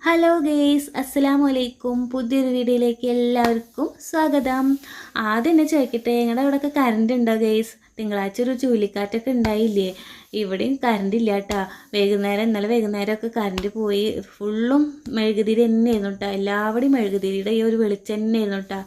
Hello guys, അസ്സലാമു അലൈക്കും. പുതിയൊരു വീഡിയോയിലേക്ക് എല്ലാവർക്കും സ്വാഗതം. ആദ്യം എന്നെ ചോദിക്കട്ടെ, നിങ്ങളുടെ അവിടെയൊക്കെ കറണ്ട് ഉണ്ടോ ഗെയ്സ്? തിങ്കളാഴ്ച ഒരു ചുഴലിക്കാറ്റൊക്കെ ഉണ്ടായില്ലേ? ഇവിടെയും കറണ്ട് ഇല്ല കേട്ടോ. ഇന്നലെ വൈകുന്നേരമൊക്കെ കറണ്ട് പോയി. ഫുള്ളും മെഴുകുതിരി തന്നെയായിരുന്നു കേട്ടോ. എല്ലാവരുടെയും മെഴുകുതിരിയുടെ ഈ ഒരു വെളിച്ചം തന്നെയായിരുന്നു കേട്ടോ.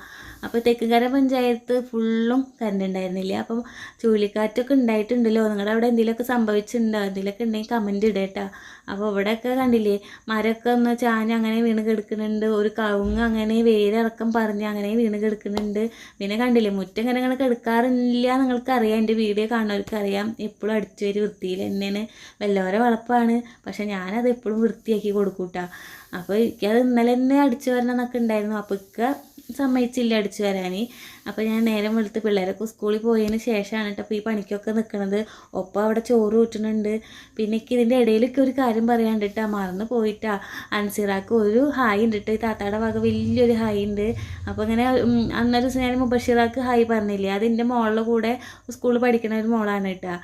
അപ്പോൾ തെക്കുംകര പഞ്ചായത്ത് ഫുള്ളും കറണ്ട് ഉണ്ടായിരുന്നില്ല. അപ്പം ചുഴലിക്കാറ്റൊക്കെ ഉണ്ടായിട്ടുണ്ടല്ലോ. നിങ്ങളുടെ അവിടെ എന്തെങ്കിലുമൊക്കെ സംഭവിച്ചിട്ടുണ്ടോ? എന്തെങ്കിലുമൊക്കെ ഉണ്ടെങ്കിൽ കമൻറ്റ് ഇടേട്ടാ. അപ്പോൾ ഇവിടെയൊക്കെ കണ്ടില്ലേ, മരമൊക്കെ ഒന്ന് ചാഞ്ഞ് അങ്ങനെ വീണ് കിടക്കുന്നുണ്ട്. ഒരു കവുങ്ങ് അങ്ങനെ വേരടക്കം പറഞ്ഞ് അങ്ങനെ വീണ് കിടക്കുന്നുണ്ട്. പിന്നെ കണ്ടില്ലേ, മുറ്റം ഇങ്ങനെ ഇങ്ങനെ കിടക്കാറില്ല. നിങ്ങൾക്കറിയാം, എൻ്റെ വീഡിയോ കാണുന്നവർക്ക് അറിയാം. എപ്പോഴും അടിച്ചു വരി വൃത്തിയിൽ തന്നെയാണ്. വല്ലവരെ വളപ്പാണ്, പക്ഷെ ഞാനത് എപ്പോഴും വൃത്തിയാക്കി കൊടുക്കൂട്ടാ. അപ്പോൾ എനിക്കത് ഇന്നലെ തന്നെ അടിച്ചു വരണം എന്നൊക്കെ ഉണ്ടായിരുന്നു. അപ്പോൾ സമ്മതിച്ചില്ല അടിച്ചു വരാൻ. അപ്പോൾ ഞാൻ നേരം വെളുത്ത് പിള്ളേരൊക്കെ സ്കൂളിൽ പോയതിന് ശേഷമാണ് കേട്ടോ അപ്പോൾ ഈ പണിക്കൊക്കെ നിൽക്കുന്നത്. ഒപ്പം അവിടെ ചോറ് ഊറ്റുന്നുണ്ട്. പിന്നെ ഇതിൻ്റെ ഇടയിലൊക്കെ ഒരു കാര്യം പറയാണ്ടിട്ടാ, മറന്നു പോയിട്ടാ. അൻസിറാക്ക് ഒരു ഹായ് ഉണ്ട് കേട്ടോ. ഈ താത്താടെ വക വലിയൊരു ഹായ് ഉണ്ട്. അപ്പോൾ ഇങ്ങനെ അന്നൊരു ദിവസം ഞാൻ മുബഷിറാക്ക് ഹായ് പറഞ്ഞില്ലേ, അതിൻ്റെ മോളുടെ കൂടെ സ്കൂളിൽ പഠിക്കുന്ന ഒരു മോളാണ് കേട്ടോ.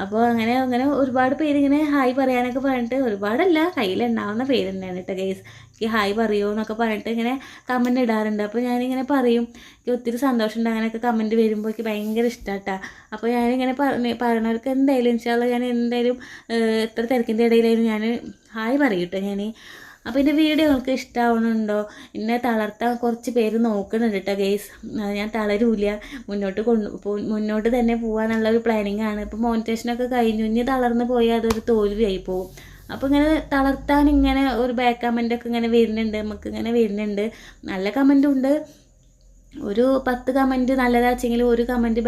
അപ്പോൾ അങ്ങനെ അങ്ങനെ ഒരുപാട് പേരിങ്ങനെ ഹായ് പറയാനൊക്കെ പറഞ്ഞിട്ട്, ഒരുപാടല്ല, കയ്യിലുണ്ടാവുന്ന പേര് തന്നെയാണ് കേട്ടോ ഗൈസ്. എനിക്ക് ഹായ് പറയുമോ എന്നൊക്കെ പറഞ്ഞിട്ട് ഇങ്ങനെ കമൻറ്റ് ഇടാറുണ്ട്. അപ്പോൾ ഞാനിങ്ങനെ പറയും. എനിക്ക് ഒത്തിരി സന്തോഷമുണ്ട് അങ്ങനെയൊക്കെ കമൻറ്റ് വരുമ്പോൾ. എനിക്ക് ഭയങ്കര ഇഷ്ടമാട്ടാ. അപ്പോൾ ഞാനിങ്ങനെ പറയണവർക്ക് എന്തായാലും ഇൻഷാല്ലാ ഞാൻ എന്തായാലും എത്ര തിരക്കിൻ്റെ ഇടയിലായാലും ഞാൻ ഹായ് പറയും കേട്ടോ ഞാൻ. അപ്പോൾ എൻ്റെ വീഡിയോ നിങ്ങൾക്ക് ഇഷ്ടമാവണുണ്ടോ? എന്നെ തളർത്താൻ കുറച്ച് പേര് നോക്കുന്നുണ്ട് കേട്ടോ ഗെയ്സ്. ഞാൻ തളരൂല, മുന്നോട്ട് തന്നെ പോകാനുള്ളൊരു പ്ലാനിങ് ആണ്. ഇപ്പോൾ മോണിറ്റേഷനൊക്കെ കഴിഞ്ഞു. ഇനി തളർന്ന് പോയാൽ അതൊരു തോൽവിയായി പോകും. അപ്പോൾ ഇങ്ങനെ തളർത്താൻ ഇങ്ങനെ ഒരു ബാക്ക് കമൻ്റൊക്കെ ഇങ്ങനെ വരുന്നുണ്ട്, നമുക്ക് ഇങ്ങനെ വരുന്നുണ്ട്. നല്ല കമൻറ്റും ഉണ്ട്. ഒരു 10 കമൻറ്റ് നല്ലതാച്ചെങ്കിൽ ഒരു കമൻറ്റ്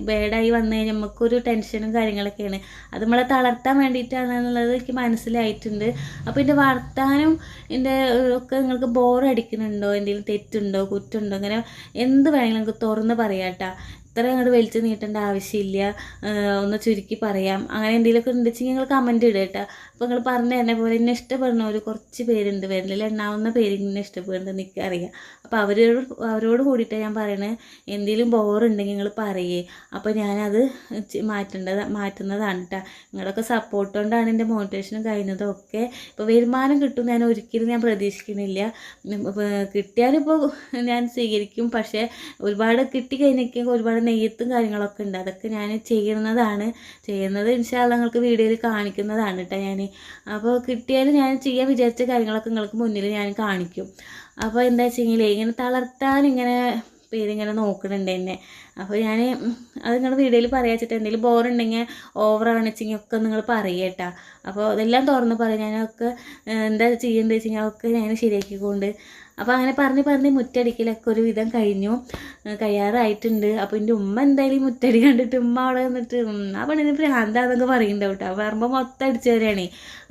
ബാഡായി വന്നു കഴിഞ്ഞാൽ നമുക്കൊരു ടെൻഷനും കാര്യങ്ങളൊക്കെയാണ്. അത് നമ്മളെ തളർത്താൻ വേണ്ടിയിട്ടാണെന്നുള്ളത് എനിക്ക് മനസ്സിലായിട്ടുണ്ട്. അപ്പോൾ എൻ്റെ വർത്താനം എൻ്റെ ഒക്കെ നിങ്ങൾക്ക് ബോറടിക്കുന്നുണ്ടോ, എന്തെങ്കിലും തെറ്റുണ്ടോ കുറ്റുണ്ടോ, ഇങ്ങനെ എന്ത് വേണമെങ്കിലും നിങ്ങൾക്ക് തുറന്ന് പറയാം കേട്ടോ. ഇത്ര അങ്ങോട്ട് വലിച്ചു നീട്ടേണ്ട ആവശ്യമില്ല. ഒന്ന് ചുരുക്കി പറയാം. അങ്ങനെ എന്തെങ്കിലുമൊക്കെ ഉണ്ടെങ്കിൽ നിങ്ങൾ കമൻറ്റ് ഇടുക കേട്ടോ. അപ്പോൾ നിങ്ങൾ പറഞ്ഞു തരുന്ന പോലെ എന്നെ ഇഷ്ടപ്പെടുന്ന ഒരു കുറച്ച് പേരുണ്ട്, വിരലിൽ എണ്ണാവുന്ന പേര് എന്നെ ഇഷ്ടപ്പെടുന്നുണ്ടെന്ന് എനിക്കറിയാം. അപ്പോൾ അവരോട് കൂടിയിട്ട് ഞാൻ പറയണത്, എന്തെങ്കിലും ബോറുണ്ടെങ്കിൽ നിങ്ങൾ പറയേ. അപ്പോൾ ഞാനത് മാറ്റുന്നതാണ് കേട്ടോ. നിങ്ങളൊക്കെ സപ്പോർട്ട് കൊണ്ടാണ് എൻ്റെ മോട്ടിവേഷനും കഴിഞ്ഞതൊക്കെ. ഇപ്പോൾ വരുമാനം കിട്ടും ഞാൻ ഒരിക്കലും ഞാൻ പ്രതീക്ഷിക്കുന്നില്ല. കിട്ടിയാലിപ്പോൾ ഞാൻ സ്വീകരിക്കും. പക്ഷേ ഒരുപാട് കിട്ടിക്കഴിഞ്ഞൊക്കെ ഒരുപാട് നെയ്യത്തും കാര്യങ്ങളൊക്കെ ഉണ്ട്. അതൊക്കെ ഞാൻ ചെയ്യുന്നത് ഇൻഷാല്ലാ നിങ്ങൾക്ക് വീഡിയോയിൽ കാണിക്കുന്നതാണ് കേട്ടോ ഞാൻ. അപ്പോൾ കിട്ടിയാലും ഞാൻ ചെയ്യാൻ വിചാരിച്ച കാര്യങ്ങളൊക്കെ നിങ്ങൾക്ക് മുന്നിൽ ഞാൻ കാണിക്കും. അപ്പോൾ എന്താ വെച്ചെങ്കിൽ ഇങ്ങനെ തളർത്താൻ ഇങ്ങനെ പേരിങ്ങനെ നോക്കുന്നുണ്ട് എന്നെ. അപ്പോൾ ഞാൻ അത് നിങ്ങൾ വീഡിയോയിൽ പറയാച്ചിട്ട് എന്തെങ്കിലും ബോറുണ്ടെങ്കിൽ ഓവറാണ് വെച്ചെങ്കിൽ ഒക്കെ നിങ്ങൾ പറയുക കേട്ടോ. അപ്പോൾ അതെല്ലാം തുറന്ന് പറയും. ഞാനൊക്കെ എന്താ ചെയ്യേണ്ടത് വെച്ചെങ്കിൽ അതൊക്കെ ഞാൻ ശരിയാക്കിക്കൊണ്ട്. അപ്പോൾ അങ്ങനെ പറഞ്ഞ് മുറ്റടിക്കലൊക്കെ ഒരു വിധം കഴിയാറായിട്ടുണ്ട്. അപ്പോൾ എൻ്റെ ഉമ്മ എന്തായാലും മുറ്റടി കണ്ടിട്ട് ഉമ്മ അവിടെ നിന്നിട്ട് ആ പെണ്ണിന് ഭ്രാന്താന്നൊക്കെ പറയുന്നുണ്ടാവും കേട്ടോ. പറയുമ്പോൾ മൊത്തം അടിച്ചു വരികയാണേ.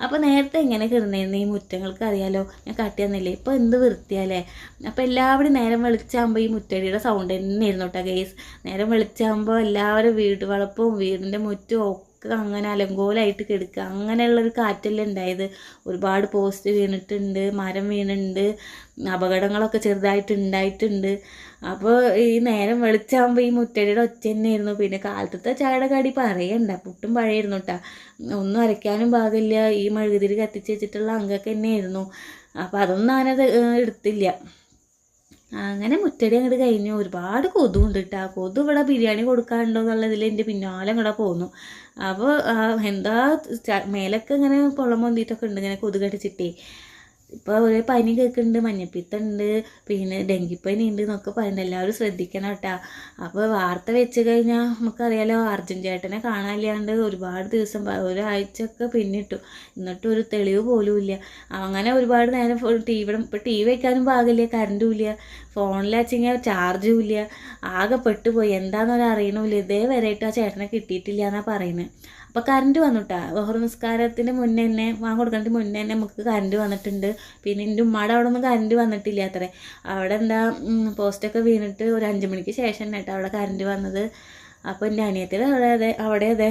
അപ്പോൾ നേരത്തെ എങ്ങനെ കിടന്നിരുന്നു ഈ മുറ്റങ്ങൾക്ക് അറിയാലോ, ഞാൻ കാട്ടി തന്നില്ലേ. ഇപ്പോൾ എന്ത് വൃത്തിയാലേ. അപ്പോൾ എല്ലാവരും നേരം വെളിച്ചാകുമ്പോൾ ഈ മുറ്റടിയുടെ സൗണ്ട് തന്നെയായിരുന്നു കേട്ടോ ഗെയ്സ്. നേരം വെളിച്ചാകുമ്പോൾ എല്ലാവരും വീട് വളപ്പും വീടിൻ്റെ മുറ്റും ഒക്കെ അങ്ങനെ അലങ്കോലമായിട്ട് കിടക്കുക. അങ്ങനെയുള്ളൊരു കാറ്റല്ലേ ഉണ്ടായത്. ഒരുപാട് പോസ്റ്റ് വീണിട്ടുണ്ട്, മരം വീണിട്ടുണ്ട്, അപകടങ്ങളൊക്കെ ചെറുതായിട്ട് ഉണ്ടായിട്ടുണ്ട്. അപ്പോൾ ഈ നേരം വെളിച്ചാകുമ്പോൾ ഈ മുറ്റടിയുടെ ഒച്ച തന്നെയായിരുന്നു. പിന്നെ കാലത്തത്തെ ചായയുടെ കടി പറയണ്ട, പുട്ടും പഴയായിരുന്നു കേട്ടോ. ഒന്നും അരയ്ക്കാനും പാകില്ല. ഈ മെഴുകുതിരി കത്തിച്ച് വെച്ചിട്ടുള്ള അംഗമൊക്കെ തന്നെയായിരുന്നു. അപ്പോൾ അതൊന്നും ഞാനത് എടുത്തില്ല. അങ്ങനെ മുറ്റടി അങ്ങോട്ട് കഴിഞ്ഞു. ഒരുപാട് കൊതുണ്ട് കേട്ടോ. കൊതു ഇവിടെ ബിരിയാണി കൊടുക്കാനുണ്ടോ എന്നുള്ളതിൽ എൻ്റെ പിന്നാലെ ഇങ്ങോട്ട് പോന്നു. അപ്പോൾ എന്താ മേലൊക്കെ ഇങ്ങനെ പൊള്ളം പൊന്തിയിട്ടൊക്കെ ഉണ്ട് ഇങ്ങനെ കൊതു കടിച്ചിട്ടേ. ഇപ്പോൾ ഒരേ പനി കേൾക്കുന്നുണ്ട്, മഞ്ഞപ്പിത്തമുണ്ട്, പിന്നെ ഡെങ്കിപ്പനി ഉണ്ട് എന്നൊക്കെ പറയുന്നുണ്ട്. എല്ലാവരും ശ്രദ്ധിക്കണം കേട്ടോ. അപ്പോൾ വാർത്ത വെച്ച് കഴിഞ്ഞാൽ നമുക്കറിയാലോ, അർജുൻ ചേട്ടനെ കാണാനില്ലാണ്ട് ഒരുപാട് ദിവസം, ഒരാഴ്ചയൊക്കെ പിന്നിട്ടു. എന്നിട്ടും ഒരു തെളിവ് പോലും ഇല്ല. അങ്ങനെ ഒരുപാട് നേരം ഇപ്പോൾ ടി വി വയ്ക്കാനും പാകില്ല, കറണ്ടും ഇല്ല, ഫോണിലാച്ചെങ്കിൽ ചാർജും ഇല്ല. ആകെ പെട്ടുപോയി. എന്താണെന്നൊരു അറിയണമില്ല. ഇതേവരെയായിട്ട് ആ ചേട്ടനെ കിട്ടിയിട്ടില്ല എന്നാണ് പറയുന്നത്. അപ്പോൾ കറണ്ട് വന്നു കേട്ടോ. ബഹർ നിസ്കാരത്തിന് മുന്നേ തന്നെ, കൊടുക്കുന്നതിന് മുന്നേ തന്നെ നമുക്ക് കറണ്ട് വന്നിട്ടുണ്ട്. പിന്നെ എൻ്റെ ഉമ്മയുടെ അവിടെ ഒന്നും കറണ്ട് വന്നിട്ടില്ല അത്രേ. അവിടെ എന്താ പോസ്റ്റൊക്കെ വീണിട്ട് ഒരു 5 മണിക്ക് ശേഷം കേട്ടോ അവിടെ കറണ്ട് വന്നത്. അപ്പോൾ എൻ്റെ അനിയത്തിയുടെ അവിടെ അതെ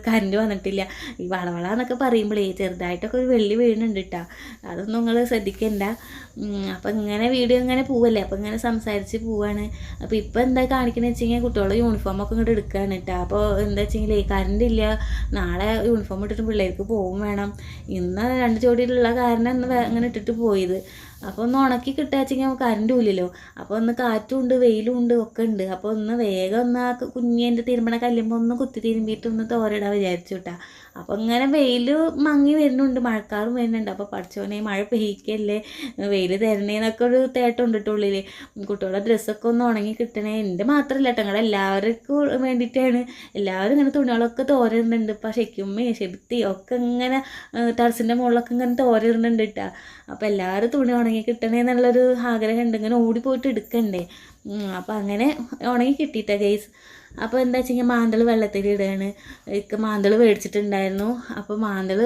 കറണ്ട് വന്നിട്ടില്ല. ഈ വളവളാന്നൊക്കെ പറയുമ്പോഴേ ചെറുതായിട്ടൊക്കെ ഒരു വെള്ളി വീഴുന്നുണ്ട് കേട്ടോ, അതൊന്നും നിങ്ങൾ ശ്രദ്ധിക്കണ്ട. അപ്പോൾ ഇങ്ങനെ വീഡിയോ ഇങ്ങനെ പോവല്ലേ, അപ്പോൾ ഇങ്ങനെ സംസാരിച്ച് പോവാണ്. അപ്പോൾ ഇപ്പോൾ എന്താ കാണിക്കുന്നത് വെച്ച് കഴിഞ്ഞാൽ കുട്ടികളുടെ യൂണിഫോമൊക്കെ ഇങ്ങോട്ട് എടുക്കുകയാണ് കേട്ടോ. അപ്പോൾ എന്താ വെച്ചെങ്കിൽ കറണ്ട് ഇല്ല, നാളെ യൂണിഫോം ഇട്ടിട്ട് പിള്ളേർക്ക് പോകും വേണം. ഇന്ന് 2 ജോഡിയിലുള്ള കാരണം ഇന്ന് അങ്ങനെ ഇട്ടിട്ട് പോയത്. അപ്പോൾ ഒന്ന് ഉണക്കി കിട്ടാച്ചെങ്കിൽ കറണ്ടും ഇല്ലല്ലോ. അപ്പോൾ ഒന്ന് കാറ്റും ഉണ്ട് വെയിലും ഉണ്ട് ഒക്കെ ഉണ്ട്. അപ്പോൾ ഒന്ന് വേഗം ഒന്ന് ആ കുഞ്ഞിൻ്റെ തിരുമ്പണ കല്ലുമ്പോൾ ഒന്ന് കുത്തി തിരുമ്പിയിട്ട് ഒന്ന് തോരയിടാൻ വിചാരിച്ചു കേട്ടാ. അപ്പോൾ ഇങ്ങനെ വെയിൽ മങ്ങി വരുന്നുണ്ട്, മഴക്കാറും വരുന്നുണ്ട്. അപ്പോൾ പഠിച്ചോനെ മഴ പെയ്യിക്കല്ലേ, വെയിൽ തരണേന്നൊക്കെ ഒരു തേട്ടമുണ്ട് ഉള്ളിൽ. കുട്ടികളുടെ ഡ്രസ്സൊക്കെ ഒന്ന് ഉണങ്ങി കിട്ടണേ. എൻ്റെ മാത്രമല്ല കേട്ടോ, ഞങ്ങൾ എല്ലാവർക്കും വേണ്ടിയിട്ടാണ്. എല്ലാവരും ഇങ്ങനെ തുണികളൊക്കെ തോരയിടുന്നുണ്ട്. ഇപ്പം ഷെക്കുമ്മയും ഷെബിത്തി ഒക്കെ ഇങ്ങനെ ടെറസിൻ്റെ മുകളിലൊക്കെ ഇങ്ങനെ തോരയിടുന്നുണ്ട് കേട്ടോ. അപ്പോൾ എല്ലാവരും തുണി ഉണങ്ങി കിട്ടണേ എന്നുള്ളൊരു ആഗ്രഹം ഉണ്ട്, ഇങ്ങനെ ഓടിപ്പോയിട്ട് എടുക്കണ്ടേ. അപ്പോൾ അങ്ങനെ ഉണങ്ങി കിട്ടിയിട്ടാ ഗൈസ്. അപ്പോൾ എന്താ വെച്ച് കഴിഞ്ഞാൽ മാന്തൾ വെള്ളത്തിലിടുകയാണ്. ഇക്ക് മാന്തൾ മേടിച്ചിട്ടുണ്ടായിരുന്നു. അപ്പോൾ മാന്തൾ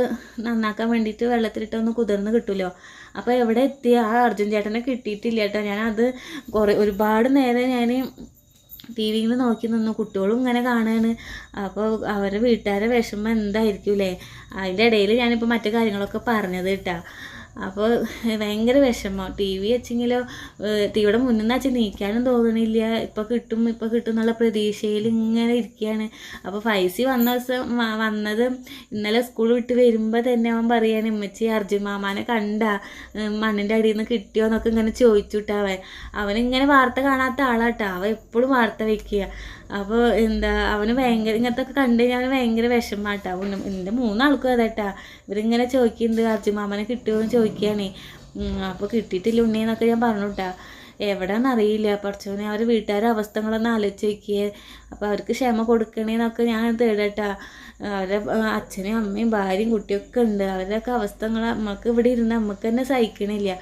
നന്നാക്കാൻ വേണ്ടിയിട്ട് വെള്ളത്തിലിട്ടൊന്ന് കുതിർന്ന് കിട്ടുമല്ലോ. അപ്പോൾ എവിടെ എത്തി, ആ അർജുൻ ചേട്ടനെ കിട്ടിയിട്ടില്ല കേട്ടോ. ഞാനത് ഒരുപാട് നേരം ഞാൻ ടി.വിയിൽ നോക്കി നിന്നു. കുട്ടികളും ഇങ്ങനെ കാണുകയാണ്. അപ്പോൾ അവരുടെ വീട്ടുകാരുടെ വിഷമം എന്തായിരിക്കും അല്ലേ. അതിൻ്റെ ഇടയിൽ ഞാനിപ്പോൾ മറ്റു കാര്യങ്ങളൊക്കെ പറഞ്ഞത് കേട്ടോ. അപ്പോൾ ഭയങ്കര വിഷമം. ടി വി വെച്ചെങ്കിലോ ടിവിയുടെ മുന്നിൽ നിന്ന് വെച്ചാൽ നീക്കാനും തോന്നണില്ല. ഇപ്പോൾ കിട്ടും എന്നുള്ള പ്രതീക്ഷയിൽ ഇങ്ങനെ ഇരിക്കുകയാണ്. അപ്പോൾ ഫൈസി വന്ന ദിവസം വന്നത് ഇന്നലെ സ്കൂൾ വിട്ട് വരുമ്പോൾ തന്നെ അവൻ പറയാണ്, ഉമ്മച്ചി അർജുൻ മാമാനെ കണ്ട മണ്ണിൻ്റെ അടിയിൽ നിന്ന് കിട്ടിയോ എന്നൊക്കെ ഇങ്ങനെ ചോദിച്ചുട്ടാ. അവനിങ്ങനെ വാർത്ത കാണാത്ത ആളാട്ടോ, അവൻ എപ്പോഴും വാർത്ത വയ്ക്കുക. അപ്പോൾ എന്താ അവന് ഭയങ്കര ഇങ്ങനത്തെ ഒക്കെ കണ്ടു കഴിഞ്ഞാൽ അവന് ഭയങ്കര വിഷമാട്ടാ. എൻ്റെ 3 ആൾക്കും അതാട്ടാ. ഇവരിങ്ങനെ ചോദിക്കുന്നുണ്ട് അർജുൻ മാമനെ കിട്ടുമോ എന്ന് ചോദിക്കുകയാണേ. അപ്പോൾ കിട്ടിയിട്ടില്ല ഉണ്ണീന്നൊക്കെ ഞാൻ പറഞ്ഞു കേട്ടാ. എവിടെയെന്നറിയില്ല. പഠിച്ചോനെ അവർ വീട്ടുകാരുടെ അവസ്ഥകളൊന്ന് ആലോചിച്ച് വയ്ക്കുക. അപ്പോൾ അവർക്ക് ക്ഷമ കൊടുക്കണേന്നൊക്കെ ഞാൻ തേടട്ടാ. അവരുടെ അച്ഛനും അമ്മയും ഭാര്യയും കുട്ടിയൊക്കെ ഉണ്ട്. അവരുടെയൊക്കെ അവസ്ഥകൾ നമുക്ക് ഇവിടെ ഇരുന്ന് നമുക്ക് തന്നെ സഹിക്കണില്ല.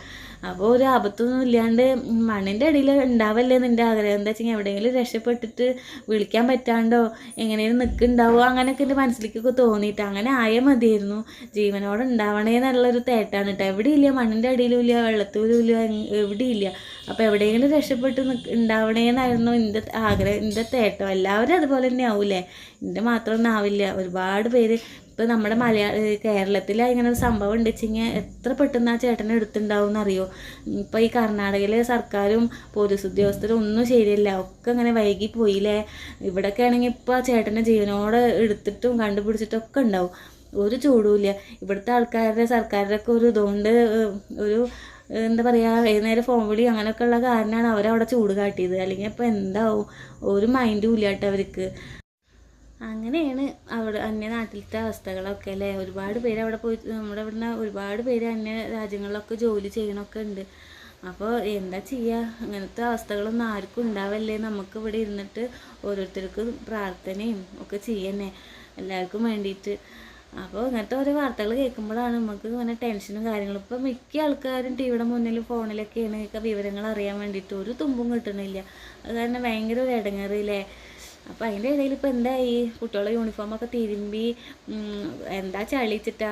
അപ്പോൾ ഒരു ആപത്തൊന്നും ഇല്ലാണ്ട് മണ്ണിൻ്റെ അടിയിൽ ഉണ്ടാവല്ലേ നിൻ്റെ ആഗ്രഹം. എന്താ വെച്ചാൽ എവിടെയെങ്കിലും രക്ഷപ്പെട്ടിട്ട് വിളിക്കാൻ പറ്റാണ്ടോ എങ്ങനെയും നിൽക്കുന്നുണ്ടാവോ അങ്ങനെയൊക്കെ എൻ്റെ മനസ്സിലേക്കൊക്കെ തോന്നിയിട്ട് അങ്ങനെ ആയാൽ മതിയായിരുന്നു. ജീവനോടെ ഉണ്ടാവണേ എന്നുള്ളൊരു തേട്ടാണ് കേട്ടോ. എവിടെയില്ല, മണ്ണിൻ്റെ അടിയിലും ഇല്ല, വെള്ളത്തിലും ഇല്ല, എവിടെയില്ല. അപ്പോൾ എവിടെയെങ്കിലും രക്ഷപ്പെട്ട് ഉണ്ടാവണേന്നായിരുന്നു എൻ്റെ ആഗ്രഹം, എൻ്റെ തേട്ടം. എല്ലാവരും അതുപോലെ തന്നെ ആവൂലേ, എൻ്റെ മാത്രമൊന്നും ആവില്ല. ഒരുപാട് പേര് ഇപ്പോൾ നമ്മുടെ കേരളത്തിൽ ഇങ്ങനെ ഒരു സംഭവം ഉണ്ട് വെച്ചെങ്കിൽ എത്ര പെട്ടെന്ന് ആ ചേട്ടനെ എടുത്തിട്ടുണ്ടാവും എന്നറിയോ. ഇപ്പോൾ ഈ കർണാടകയിലെ സർക്കാരും പോലീസ് ഉദ്യോഗസ്ഥരും ഒന്നും ശരിയല്ല, ഒക്കെ ഇങ്ങനെ വൈകി പോയില്ലേ. ഇവിടെയൊക്കെ ആണെങ്കിൽ ഇപ്പോൾ ആ ചേട്ടനെ ജീവനോടെ എടുത്തിട്ടും കണ്ടുപിടിച്ചിട്ടും ഒക്കെ ഉണ്ടാവും. ഒരു ചൂടുമില്ല. ഇവിടുത്തെ സർക്കാരുടെ ഒക്കെ ഒരു ഇതുകൊണ്ട് ഒരു എന്താ പറയുക, ഏതുനേരം ഫോൺ വിളി അങ്ങനെയൊക്കെ ഉള്ള കാരണമാണ് അവരവിടെ ചൂട് കാട്ടിയത്. അല്ലെങ്കിൽ ഇപ്പോൾ എന്താവും, ഒരു മൈൻഡും ഇല്ല കേട്ടോ അവർക്ക്. അങ്ങനെയാണ് അവിടെ അന്യനാട്ടിലത്തെ അവസ്ഥകളൊക്കെ അല്ലേ. ഒരുപാട് പേര് അവിടെ പോയി, നമ്മുടെ ഇവിടുന്ന് ഒരുപാട് പേര് അന്യ രാജ്യങ്ങളിലൊക്കെ ജോലി ചെയ്യണമൊക്കെ ഉണ്ട്. അപ്പോൾ എന്താ ചെയ്യുക, അങ്ങനത്തെ അവസ്ഥകളൊന്നും ആർക്കും ഉണ്ടാവല്ലേ. നമുക്ക് ഇവിടെ ഇരുന്നിട്ട് ഓരോരുത്തർക്ക് പ്രാർത്ഥനയും ഒക്കെ ചെയ്യണേ എല്ലാവർക്കും വേണ്ടിയിട്ട്. അപ്പോൾ ഇങ്ങനത്തെ ഓരോ വാർത്തകൾ കേൾക്കുമ്പോഴാണ് നമുക്ക് ഇങ്ങനെ ടെൻഷനും കാര്യങ്ങളും. ഇപ്പോൾ മിക്ക ആൾക്കാരും ടിവിയുടെ മുന്നിൽ ഫോണിലൊക്കെയാണ് വിവരങ്ങൾ അറിയാൻ വേണ്ടിയിട്ട്. ഒരു തുമ്പും കിട്ടണില്ല. അത് കാരണം ഭയങ്കര ഒരു ഇടങ്ങേറില്ലേ. അപ്പോൾ അതിൻ്റെ ഇടയിൽ ഇപ്പോൾ എന്തായി, കുട്ടികളുടെ യൂണിഫോമൊക്കെ തിരുമ്പി എന്താ ചളിച്ചിട്ടാ.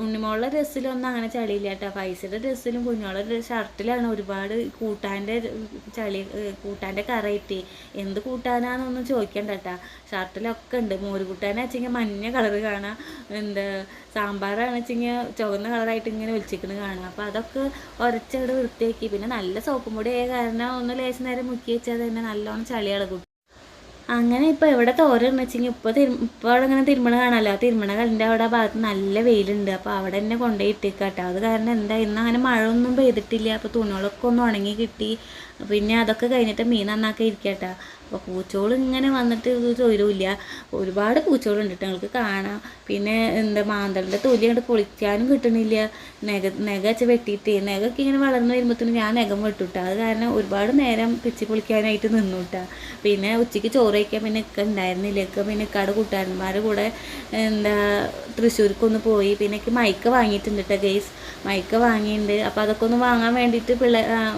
ഉണ്ണിമോളുടെ ഡ്രസ്സിലൊന്നും അങ്ങനെ ചളിയില്ല കേട്ടോ. ഫൈസയുടെ ഡ്രസ്സിലും കുഞ്ഞോളുടെ ഷർട്ടിലാണ് ഒരുപാട് കൂട്ടാൻ്റെ കറയിട്ട്. എന്ത് കൂട്ടാനാന്നൊന്നും ചോദിക്കണ്ട കേട്ടോ. ഷർട്ടിലൊക്കെ ഉണ്ട്. മോര് കൂട്ടാനെന്ന് വെച്ചെങ്കിൽ മഞ്ഞ കളറ് കാണാം, എന്താ സാമ്പാറാണെന്ന് വെച്ചെങ്കിൽ ചുവന്ന കളറായിട്ട് ഇങ്ങനെ ഒലിച്ചിരിക്കുന്നത് കാണാം. അപ്പോൾ അതൊക്കെ ഉരച്ചവിടെ വൃത്തിയാക്കി. പിന്നെ നല്ല സോപ്പും പൊടി ആയ കാരണം ഒന്ന് ലേശം നേരം മുക്കി വെച്ചാൽ തന്നെ നല്ലോണം ചളി ഇളകും. അങ്ങനെ ഇപ്പോൾ എവിടെ തോരന്ന് വെച്ചെങ്കിൽ ഇപ്പോൾ അവിടെ ഇങ്ങനെ തിരുമണ കാണാമല്ലോ. ആ തിരുമണ കല്ലിൻ്റെ അവിടെ ഭാഗത്ത് നല്ല വെയിലുണ്ട്. അപ്പോൾ അവിടെ തന്നെ കൊണ്ടുപോയി ഇട്ടേക്കാട്ടോ. അത് കാരണം എന്താ ഇന്ന് അങ്ങനെ മഴ ഒന്നും പെയ്തിട്ടില്ല. അപ്പോൾ തുണികളൊക്കെ ഒന്ന് ഉണങ്ങി കിട്ടി. പിന്നെ അതൊക്കെ കഴിഞ്ഞിട്ട് മീൻ നന്നാക്കി ഇരിക്കട്ടോ. അപ്പോൾ പൂച്ചോൾ ഇങ്ങനെ വന്നിട്ട് ഇത് ചോരുമില്ല. ഒരുപാട് പൂച്ചോളുണ്ട് കേട്ടോ, നിങ്ങൾക്ക് കാണാം. പിന്നെ എന്താ മാന്തളിൻ്റെ തൊലി അങ്ങോട്ട് പൊളിക്കാനും കിട്ടണില്ല. നെഗ വെച്ച് വെട്ടിയിട്ട് നെഗൊക്കെ ഇങ്ങനെ വളർന്നു വരുമ്പോഴത്തേനും ഞാൻ നെഗം വെട്ടുട്ടാ. അത് കാരണം ഒരുപാട് നേരം പിച്ചി പൊളിക്കാനായിട്ട് നിന്നു കേട്ടോ. പിന്നെ ഉച്ചയ്ക്ക് ചോറ് കഴിക്കാൻ പിന്നെ ഇക്ക ഉണ്ടായിരുന്നില്ല. പിന്നെ ഇക്കയുടെ കൂട്ടുകാരന്മാരുടെ കൂടെ എന്താ തൃശ്ശൂർക്കൊന്ന് പോയി. പിന്നെ എനിക്ക് മൈക്ക വാങ്ങിയിട്ടുണ്ട് കേട്ടോ ഗെയ്സ്, മൈക്ക വാങ്ങിയിട്ടുണ്ട്. അപ്പോൾ അതൊക്കെ ഒന്ന് വാങ്ങാൻ വേണ്ടിയിട്ട്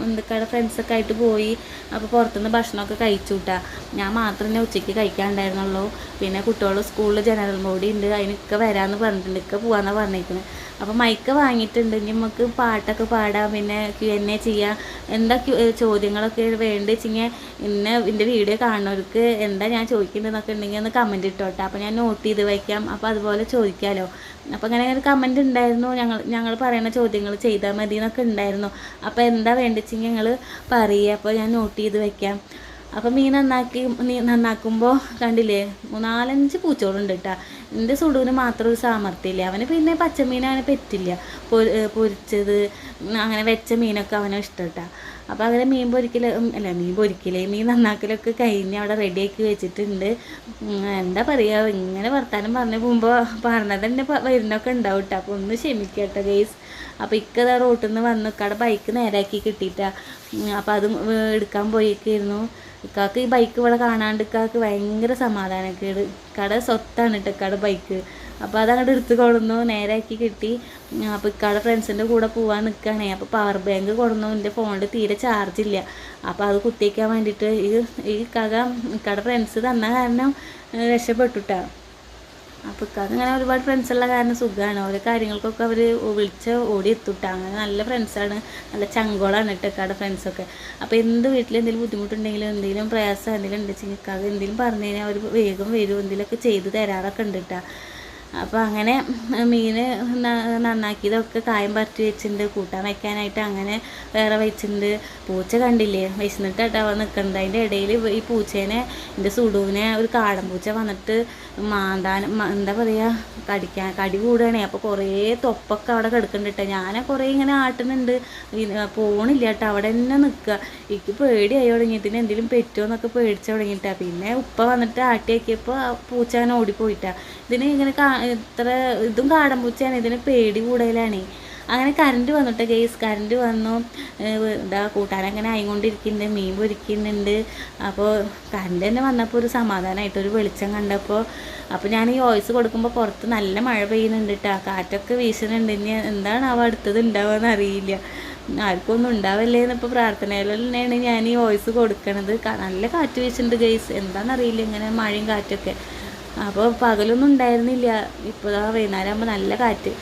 എന്തൊക്കെയാണ് ഫ്രണ്ട്സൊക്കെ ആയിട്ട് പോയി. അപ്പോൾ പുറത്തുനിന്ന് ഭക്ഷണമൊക്കെ കഴിച്ചു കൂട്ടാ. ഞാൻ മാത്രം തന്നെ ഉച്ചയ്ക്ക് കഴിക്കാനുണ്ടായിരുന്നുള്ളൂ. പിന്നെ കുട്ടികൾ സ്കൂളിൽ ജനറൽ ബോഡി ഉണ്ട്, അതിനൊക്കെ വരാമെന്ന് പറഞ്ഞിട്ടുണ്ട്. ഇക്ക പോകാമെന്നാണ് പറഞ്ഞേക്കുന്നത്. അപ്പോൾ മൈക്ക് വാങ്ങിയിട്ടുണ്ട്. ഇനി നമുക്ക് പാട്ടൊക്കെ പാടാം, പിന്നെ Q&A ചെയ്യാം. എന്താ ചോദ്യങ്ങളൊക്കെ വേണ്ടി വെച്ചിങ്ങനെ എൻ്റെ വീഡിയോ കാണുന്നവർക്ക് എന്താ ഞാൻ ചോദിക്കേണ്ടതെന്നൊക്കെ ഉണ്ടെങ്കിൽ ഒന്ന് കമൻറ്റ് ഇട്ടോട്ടെ. അപ്പോൾ ഞാൻ നോട്ട് ചെയ്ത് വയ്ക്കാം. അപ്പോൾ അതുപോലെ ചോദിക്കാമല്ലോ. അപ്പോൾ അങ്ങനെ ഒരു കമൻറ്റ് ഉണ്ടായിരുന്നു, ഞങ്ങൾ പറയുന്ന ചോദ്യങ്ങൾ ചെയ്താൽ മതി എന്നൊക്കെ ഉണ്ടായിരുന്നു. അപ്പോൾ എന്താ വേണ്ടിച്ചെങ്കിൽ ഞങ്ങൾ പറയുക. അപ്പോൾ ഞാൻ നോട്ട് ചെയ്ത് വയ്ക്കാം. അപ്പോൾ മീൻ നന്നാക്കുമ്പോൾ കണ്ടില്ലേ 4-5 പൂച്ചോളുണ്ട് കേട്ടോ. എൻ്റെ സുഡുവിന് മാത്രം ഒരു സാമർത്ഥ്യമില്ല. അവന് പിന്നെ പച്ചമീൻ അവനെ പറ്റില്ല, പൊരിച്ചത് അങ്ങനെ വെച്ച മീനൊക്കെ അവനെ ഇഷ്ടം കേട്ടോ. അപ്പോൾ അങ്ങനെ മീൻ പൊരിക്കലേ മീൻ നന്നാക്കലൊക്കെ കഴിഞ്ഞ് അവിടെ റെഡിയാക്കി വെച്ചിട്ടുണ്ട്. എന്താ പറയുക, ഇങ്ങനെ വർത്താനം പറഞ്ഞു പോകുമ്പോൾ പറഞ്ഞത് തന്നെ വരുന്നൊക്കെ ഉണ്ടാവും കേട്ടോ. അപ്പോൾ ഒന്ന് ക്ഷമിക്കട്ടെ ഗൈസ്. അപ്പോൾ ഇക്കതാ റോട്ടിൽ നിന്ന് വന്ന് ഇക്കടെ ബൈക്ക് നേരാക്കി കിട്ടിയിട്ടാണ്. അപ്പോൾ അത് എടുക്കാൻ പോയേക്കായിരുന്നു. ഇക്കാക്ക് ഈ ബൈക്ക് ഇവിടെ കാണാണ്ട് ഇക്കാക്ക് ഭയങ്കര സമാധാനക്കേട്. ഇക്കടെ സ്വത്താണ് കേട്ടോ ഇക്കടെ ബൈക്ക്. അപ്പോൾ അതങ്ങോട്ട് എടുത്ത് കൊടുന്നു, നേരാക്കി കിട്ടി. അപ്പോൾ ഇക്കടെ ഫ്രണ്ട്സിൻ്റെ കൂടെ പോകാൻ നിൽക്കുകയാണേ. അപ്പോൾ പവർ ബാങ്ക് കൊടുന്നു. എൻ്റെ ഫോണിൽ തീരെ ചാർജില്ല. അപ്പോൾ അത് കുത്തിവയ്ക്കാൻ വേണ്ടിയിട്ട് ഇക്കടെ ഫ്രണ്ട്സ് തന്ന കാരണം രക്ഷപ്പെട്ടുട്ടാ. അപ്പോൾ ഇക്കാക്ക് ഇങ്ങനെ ഒരുപാട് ഫ്രണ്ട്സുള്ള കാരണം സുഖമാണ്. ഓരോ കാര്യങ്ങൾക്കൊക്കെ അവർ വിളിച്ച് ഓടി എത്തുട്ടാ. അങ്ങനെ നല്ല ഫ്രണ്ട്സാണ്, നല്ല ചങ്കോളാണ് കേട്ടോ ഇക്കാടെ ഫ്രണ്ട്സൊക്കെ. അപ്പോൾ എന്ത് വീട്ടിൽ എന്തെങ്കിലും ബുദ്ധിമുട്ടുണ്ടെങ്കിലും എന്തെങ്കിലും പ്രയാസം എന്തെങ്കിലും ഉണ്ടെങ്കിൽ ഇക്കാക്ക് എന്തെങ്കിലും പറഞ്ഞു കഴിഞ്ഞാൽ അവർ വേഗം വരും, എന്തെങ്കിലുമൊക്കെ ചെയ്ത് തരാറൊക്കെ ഉണ്ട് കേട്ടോ. അപ്പോൾ അങ്ങനെ മീൻ നന്നാക്കിയതൊക്കെ കായം പരത്തി വെച്ചിട്ടുണ്ട്, കൂട്ടാൻ വയ്ക്കാനായിട്ട് അങ്ങനെ വേറെ വെച്ചിട്ടുണ്ട്. പൂച്ച കണ്ടില്ലേ വിശന്നിട്ടാ നിൽക്കുന്നത്. അതിൻ്റെ ഇടയിൽ ഈ പൂച്ചേനെ എൻ്റെ സുഡുവിനെ ഒരു കാടൻ പൂച്ച വന്നിട്ട് എന്താ പറയുക കടി കൂടുകയാണേ. അപ്പോൾ കുറേ തൊപ്പൊക്കെ അവിടെ കിടക്കുന്നുണ്ട്. ഞാൻ കുറേ ഇങ്ങനെ ആട്ടുന്നുണ്ട്, പോണില്ല കേട്ടോ, അവിടെ തന്നെ നിൽക്കുക. എനിക്ക് പേടിയായി തുടങ്ങിയതിന് എന്തെങ്കിലും പറ്റുമോ എന്നൊക്കെ പേടിച്ച് തുടങ്ങിയിട്ടാണ്. പിന്നെ ഉപ്പ വന്നിട്ട് ആട്ടിയാക്കിയപ്പോൾ പൂച്ച അങ്ങനെ ഓടിപ്പോയിട്ടാ. ഇതിന് ഇങ്ങനെ ഇതും കാടൻ പൂച്ചയാണ്, ഇതിന് പേടി കൂടുതലാണ്. അങ്ങനെ കറണ്ട് വന്നിട്ട് ഗെയ്സ്, കറണ്ട് വന്നു. കൂട്ടാനങ്ങനെ ആയിക്കൊണ്ടിരിക്കുന്നുണ്ട്, മീൻ പൊരിക്കുന്നുണ്ട്. അപ്പോൾ കറണ്ട് തന്നെ വന്നപ്പോൾ ഒരു സമാധാനമായിട്ട് ഒരു വെളിച്ചം കണ്ടപ്പോൾ. അപ്പോൾ ഞാൻ ഈ വോയിസ് കൊടുക്കുമ്പോൾ പുറത്ത് നല്ല മഴ പെയ്യുന്നുണ്ട് കേട്ടോ, കാറ്റൊക്കെ വീശുന്നുണ്ട്. ഇനി എന്താണ് അടുത്തത് ഉണ്ടാവുകയെന്ന് അറിയില്ല. ആർക്കും ഒന്നും ഉണ്ടാവില്ലേ എന്നിപ്പോൾ പ്രാർത്ഥനയിൽ തന്നെയാണ് ഞാൻ ഈ വോയിസ് കൊടുക്കണത്. നല്ല കാറ്റ് വീശുന്നുണ്ട് ഗെയ്സ്, എന്താണെന്നറിയില്ല ഇങ്ങനെ മഴയും കാറ്റൊക്കെ. അപ്പോൾ പകലൊന്നും ഉണ്ടായിരുന്നില്ല, ഇപ്പോൾ വൈകുന്നേരം ആകുമ്പോൾ നല്ല കാറ്റ്.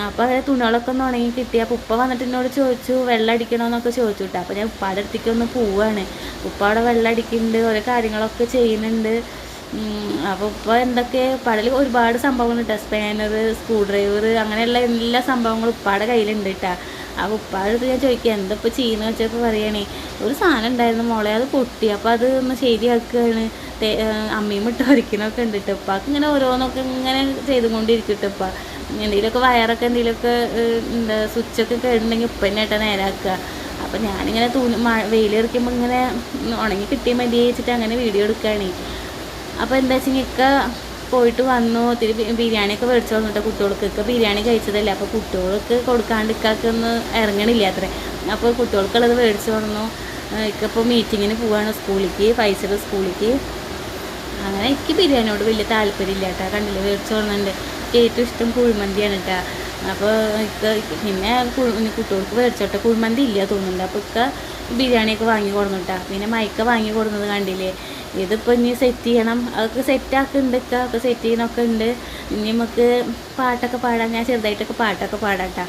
അപ്പോൾ അതായത് തുണികളൊക്കെ ഒന്ന് ഉണങ്ങി കിട്ടി. അപ്പോൾ ഉപ്പ വന്നിട്ട് എന്നോട് ചോദിച്ചു വെള്ളം അടിക്കണമെന്നൊക്കെ ചോദിച്ചു കേട്ടോ. അപ്പോൾ ഞാൻ ഉപ്പാടെ അടുത്തേക്ക് ഒന്ന് പോവാണ്. ഉപ്പ അവിടെ വെള്ളം അടിക്കുന്നുണ്ട്, ഓരോ കാര്യങ്ങളൊക്കെ ചെയ്യുന്നുണ്ട്. അപ്പോൾ ഉപ്പ എന്തൊക്കെ പടൽ ഒരുപാട് സംഭവങ്ങളുണ്ട് കേട്ടോ, സ്പാനർ, സ്ക്രൂ ഡ്രൈവർ, അങ്ങനെയുള്ള എല്ലാ സംഭവങ്ങളും ഉപ്പാടെ കയ്യിലുണ്ട് കേട്ടോ. അപ്പോൾ ഉപ്പാടെ അടുത്ത് ഞാൻ ചോദിക്കുക എന്താ ഇപ്പോൾ ചെയ്യുന്നത് വെച്ചപ്പോൾ പറയുകയാണേ ഒരു സാധനം ഉണ്ടായിരുന്നു മോളെ, അത് പൊട്ടി, അപ്പോൾ അത് ഒന്ന് ശരിയാക്കുകയാണ്, അമ്മയും ഇട്ട് വരയ്ക്കണമൊക്കെ ഉണ്ട് കേട്ടോ. ഉപ്പാക്ക് ഇങ്ങനെ ഓരോന്നൊക്കെ ഇങ്ങനെ ചെയ്തുകൊണ്ടിരിക്കും കേട്ടോ. ഉപ്പ എന്തെങ്കിലുമൊക്കെ വയറൊക്കെ എന്തെങ്കിലുമൊക്കെ എന്താ സ്വിച്ചൊക്കെ കേടുണ്ടെങ്കിൽ ഉപ്പ തന്നെ ആയിട്ടാണ് നേരാക്കുക. അപ്പോൾ ഞാനിങ്ങനെ വെയിലിറക്കുമ്പോൾ ഇങ്ങനെ ഉണങ്ങി കിട്ടിയാൽ മതി വെച്ചിട്ട് അങ്ങനെ വീഡിയോ എടുക്കുകയാണ്. അപ്പോൾ എന്താ വെച്ചെങ്കിൽ ഒക്കെ പോയിട്ട് വന്നു. ഒത്തിരി ബിരിയാണിയൊക്കെ മേടിച്ചു വന്നിട്ട് കുട്ടികൾക്കൊക്കെ ബിരിയാണി കഴിച്ചതല്ലേ, അപ്പോൾ കുട്ടികൾക്ക് കൊടുക്കാണ്ട് ഇക്കൊക്കെ ഒന്ന് ഇറങ്ങണില്ല അത്രേ. അപ്പോൾ കുട്ടികൾക്കുള്ളത് മേടിച്ചു വന്നു. ഇക്കിപ്പോൾ മീറ്റിങ്ങിന് പോവാണ് സ്കൂളിലേക്ക്, ഫൈസർ സ്കൂളിലേക്ക്. അങ്ങനെ എനിക്ക് ബിരിയാണിയോട് വലിയ താല്പര്യമില്ല കേട്ടോ. കണ്ടില്ല മേടിച്ചു വന്നിട്ടുണ്ട്. ഏറ്റവും ഇഷ്ടം കുഴിമന്തിയാണ് കേട്ടോ. അപ്പോൾ പിന്നെ കുട്ടികൾക്ക് മേടിച്ചോട്ടെ, കുഴിമന്തി ഇല്ല തോന്നുന്നുണ്ട്. അപ്പോൾ ഇക്ക ബിരിയാണിയൊക്കെ വാങ്ങി കൊടുന്നിട്ടാ. പിന്നെ മൈക്ക വാങ്ങി കൊടുക്കുന്നത് കണ്ടില്ലേ. ഇതിപ്പോൾ ഇനി സെറ്റ് ചെയ്യണം, അതൊക്കെ സെറ്റാക്കുന്നുണ്ട് ഇക്ക, ഒക്കെ സെറ്റ് ചെയ്യണമൊക്കെ ഉണ്ട്. ഇനി നമുക്ക് പാട്ടൊക്കെ പാടാം, ഞാൻ ചെറുതായിട്ടൊക്കെ പാട്ടൊക്കെ പാടാം കേട്ടോ.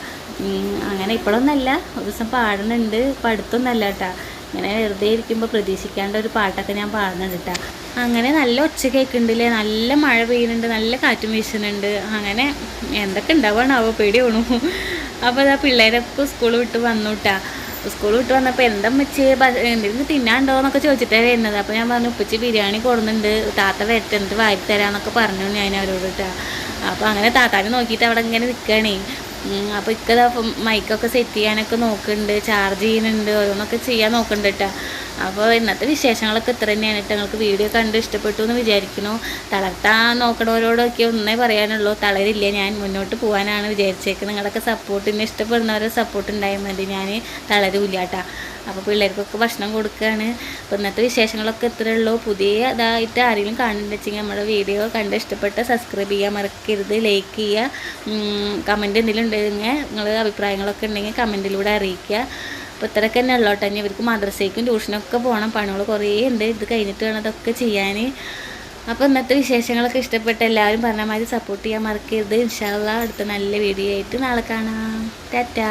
അങ്ങനെ ഇപ്പോഴൊന്നല്ല, ഒരു ദിവസം പാടുന്നുണ്ട്, പഠിത്തമൊന്നല്ല കേട്ടോ. ഇങ്ങനെ വെറുതെ ഇരിക്കുമ്പോൾ പ്രതീക്ഷിക്കാണ്ട് ഒരു പാട്ടൊക്കെ ഞാൻ പാടുന്നുണ്ട് കേട്ടോ. അങ്ങനെ നല്ല ഒച്ച കേൾക്കുന്നുണ്ടല്ലേ, നല്ല മഴ പെയ്യുന്നുണ്ട്, നല്ല കാറ്റും വീശുന്നുണ്ട്. അങ്ങനെ എന്തൊക്കെ ഉണ്ടാവുകയാണാവോ, പേടിയാണു. അപ്പോൾ അതാ പിള്ളേരൊക്കെ സ്കൂൾ വിട്ട് വന്നു കേട്ടോ. സ്കൂൾ വിട്ട് വന്നപ്പോൾ എന്താ വെച്ച് എന്തെങ്കിലും തിന്നാണ്ടോ എന്നൊക്കെ ചോദിച്ചിട്ടാണ് വരുന്നത്. അപ്പോൾ ഞാൻ പറഞ്ഞു ഉപ്പച്ചി ബിരിയാണി കൊടുക്കുന്നുണ്ട്, താത്ത വരട്ടെ എന്നിട്ട് വാരി തരാമെന്നൊക്കെ പറഞ്ഞു ഞാൻ അവരോട് കേട്ടോ. അപ്പോൾ അങ്ങനെ താത്താനെ നോക്കിയിട്ട് അവിടെ ഇങ്ങനെ നിൽക്കുകയാണേ. അപ്പോൾ ഇക്കതാ മൈക്കൊക്കെ സെറ്റ് ചെയ്യാനൊക്കെ നോക്കുന്നുണ്ട്, ചാർജ് ചെയ്യുന്നുണ്ട്, ഓരോന്നൊക്കെ ചെയ്യാൻ നോക്കുന്നുണ്ട് കേട്ടോ. അപ്പോൾ ഇന്നത്തെ വിശേഷങ്ങളൊക്കെ ഇത്ര തന്നെയാണ് കേട്ടോ. നിങ്ങൾക്ക് വീഡിയോ കണ്ട് ഇഷ്ടപ്പെട്ടു എന്ന് വിചാരിക്കുന്നു. തളർത്താൻ നോക്കണവരോടൊക്കെ ഒന്നേ പറയാനുള്ളൂ, തളരില്ല, ഞാൻ മുന്നോട്ട് പോകാനാണ് വിചാരിച്ചേക്കുന്നത്. നിങ്ങളൊക്കെ സപ്പോർട്ടിന് ഇഷ്ടപ്പെടുന്നവരെ സപ്പോർട്ട് ഉണ്ടായാൽ മതി, ഞാൻ തളരില്ല കേട്ടോ. അപ്പോൾ പിള്ളേർക്കൊക്കെ ഭക്ഷണം കൊടുക്കുകയാണ്. അപ്പോൾ ഇന്നത്തെ വിശേഷങ്ങളൊക്കെ ഇത്രയേ ഉള്ളൂ. പുതിയ ഇതായിട്ട് ആരെങ്കിലും കാണുന്നുണ്ടെന്ന് വെച്ചെങ്കിൽ നമ്മുടെ വീഡിയോ കണ്ട് ഇഷ്ടപ്പെട്ട് സബ്സ്ക്രൈബ് ചെയ്യാൻ മറക്കരുത്, ലൈക്ക് ചെയ്യുക, കമൻറ്റ് എന്തെങ്കിലും ഉണ്ടെങ്കിൽ നിങ്ങൾ അഭിപ്രായങ്ങളൊക്കെ ഉണ്ടെങ്കിൽ കമൻറ്റിലൂടെ അറിയിക്കുക. അപ്പോൾ ഇത്രയൊക്കെ തന്നെ ഉള്ളൂ കേട്ടോ. ഇനി ഇവർക്ക് മദ്രസയ്ക്കും ട്യൂഷനൊക്കെ പോകണം, പണികൾ കുറേ ഉണ്ട്. ഇത് കഴിഞ്ഞിട്ട് വേണം അതൊക്കെ ചെയ്യാൻ. അപ്പോൾ ഇന്നത്തെ വിശേഷങ്ങളൊക്കെ ഇഷ്ടപ്പെട്ട എല്ലാവരും പറഞ്ഞ മാതിരി സപ്പോർട്ട് ചെയ്യാൻ മറക്കരുത്. ഇൻഷാ അല്ലാഹ് അടുത്ത നല്ല വീഡിയോ ആയിട്ട് നാളെ കാണാം. ടാറ്റാ.